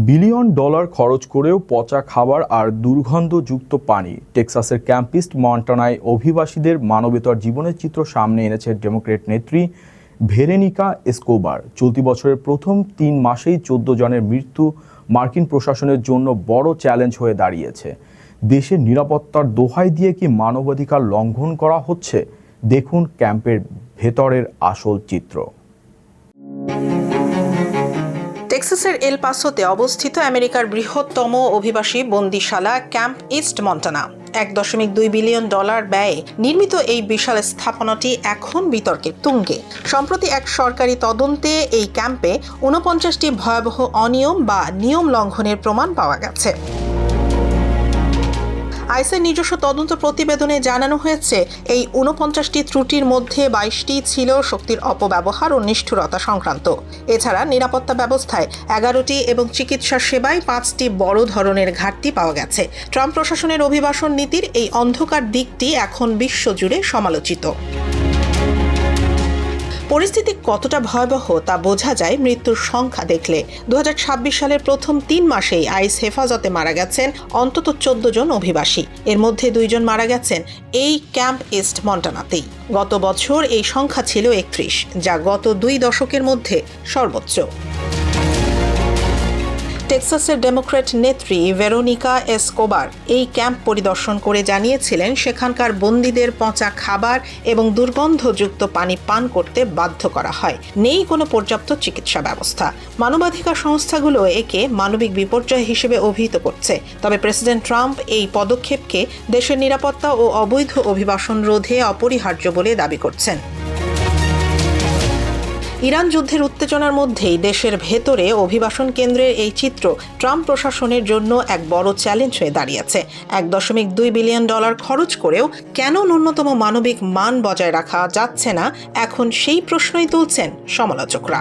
Billion dollar খরচ করেও পচা খাবার আর দুর্গন্ধযুক্ত পানি। টেক্সাসের ক্যাম্প ইস্ট মন্টানায় অভিবাসীদের মানবেতর জীবনের চিত্র সামনে এনেছে ডেমোক্র্যাট নেত্রী ভেরোনিকা এসকোবার। চলতি বছরের প্রথম ৩ মাসেই ১৪ জনের মৃত্যু মার্কিন প্রশাসনের জন্য বড় চ্যালেঞ্জ হয়ে দাঁড়িয়েছে। দেশের নিরাপত্তার দোহাই দিয়ে কি মানবাধিকার লঙ্ঘন করা হচ্ছে? দেখুন ক্যাম্পের ভেতরের আসল চিত্র। টেক্সাসের এল পাসোতে অবস্থিত আমেরিকার বৃহত্তম অভিবাসী বন্দিশালা ক্যাম্প ইস্ট মন্টানা। $১.২ বিলিয়ন ব্যয়ে নির্মিত এই বিশাল স্থাপনাটি এখন বিতর্কের তুঙ্গে। সম্প্রতি এক সরকারি তদন্তে এই ক্যাম্পে ৪৯টি ভয়াবহ অনিয়ম বা নিয়ম লঙ্ঘনের প্রমাণ পাওয়া গেছে। আইসের নিজস্ব তদন্ত প্রতিবেদনে জানানো হয়েছে, এই ৪৯টি ত্রুটির মধ্যে ২২টি ছিল শক্তির অপব্যবহার ও নিষ্ঠুরতা সংক্রান্ত। এছাড়া নিরাপত্তা ব্যবস্থায় ১১টি এবং চিকিৎসা সেবায় ৫টি বড় ধরনের ঘাটতি পাওয়া গেছে। ট্রাম্প প্রশাসনের অভিবাসন নীতির এই অন্ধকার দিকটি এখন বিশ্বজুড়ে সমালোচিত। পরিস্থিতি কতটা ভয়াবহ তা বোঝা যায় মৃত্যুর সংখ্যা দেখলে। ২০২৬ সালের প্রথম ৩ মাসেই আইস হেফাজতে মারা গেছেন অন্তত ১৪ জন অভিবাসী। এর মধ্যে ২ জন মারা গেছেন এই ক্যাম্প ইস্ট মন্টানাতেই। গত বছর এই সংখ্যা ছিল ৩১, যা গত ২ দশকের মধ্যে সর্বোচ্চ। টেক্সাসের ডেমোক্র্যাট নেত্রী ভেরোনিকা এসকোবার এই ক্যাম্প পরিদর্শন করে জানিয়েছিলেন, সেখানকার বন্দীদের পচা খাবার এবং দুর্গন্ধযুক্ত পানি পান করতে বাধ্য করা হয়। নেই কোনো পর্যাপ্ত চিকিৎসা ব্যবস্থা। মানবাধিকার সংস্থাগুলো একে মানবিক বিপর্যয় হিসেবে অভিহিত করছে। তবে প্রেসিডেন্ট ট্রাম্প এই পদক্ষেপকে দেশের নিরাপত্তা ও অবৈধ অভিবাসন রোধে অপরিহার্য বলে দাবি করছেন। ইরান যুদ্ধের উত্তেজনার মধ্যেই দেশের ভেতরে অভিবাসন কেন্দ্রের এই চিত্র ট্রাম্প প্রশাসনের জন্য এক বড় চ্যালেঞ্জ হয়ে দাঁড়িয়েছে। $১.২ বিলিয়ন খরচ করেও কেন ন্যূনতম মানবিক মান বজায় রাখা যাচ্ছে না, এখন সেই প্রশ্নই তুলছেন সমালোচকরা।